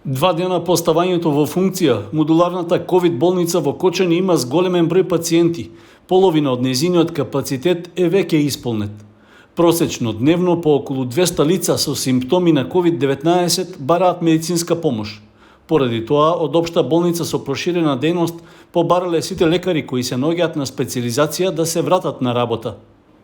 2 дена по ставањето во функција, модуларната ковид болница во Кочани има зголемен број пациенти. Половина од нејзиниот капацитет е веќе исполнет. Просечно дневно по околу 200 лица со симптоми на COVID-19 бараат медицинска помош. Поради тоа, од општа болница со проширена дејност побарале сите лекари кои се наоѓаат на специализација да се вратат на работа.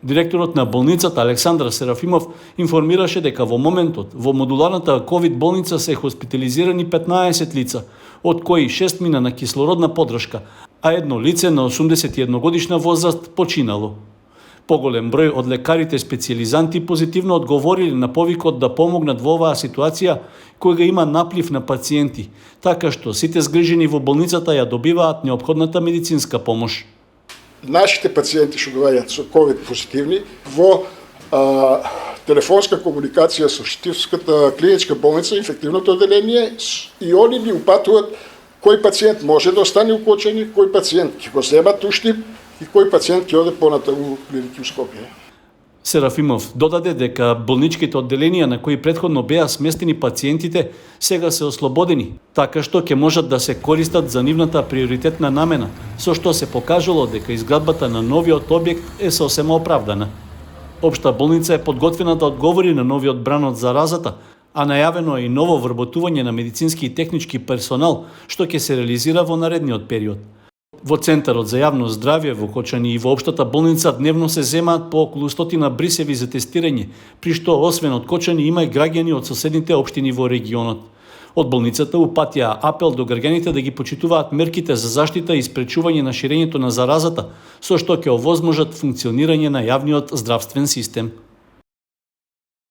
Директорот на болницата Александар Серафимов информираше дека во моментот во модуларната ковид болница се хоспитализирани 15 лица, од кои 6 мина на кислородна поддршка, а едно лице на 81 годишна возраст починало. Поголем број од лекарите специализанти позитивно одговориле на повикот да помогнат во оваа ситуација кога има наплив на пациенти, така што сите згрижени во болницата ја добиваат неопходната медицинска помош. Нашите пациенти што доаѓаат со ковид позитивни во телефонска комуникација со Штипската клиничка болница, инфективното одделение, и они ни упатуваат кој пациент може да остане у Кочани, кој пациент ќе го земат у Штип и кој пациент ќе оде понатаму у клиники у Скопје. Серафимов додаде дека болничките одделенија на кои претходно беа сместени пациентите сега се ослободени, така што ќе можат да се користат за нивната приоритетна намена, со што се покажало дека изградбата на новиот објект е сосема оправдана. Општа болница е подготвена да одговори на новиот бран од заразата, а најавено е и ново вработување на медицински и технички персонал, што ќе се реализира во наредниот период. Во Центарот за јавно здравје во Кочани и во општата болница дневно се земаат по околу 100 брисеви за тестирање, при што освен од Кочани има и граѓани од соседните општини во регионот. Од болницата упатија апел до граѓаните да ги почитуваат мерките за заштита и спречување на ширењето на заразата, со што ќе овозможат функционирање на јавниот здравствен систем.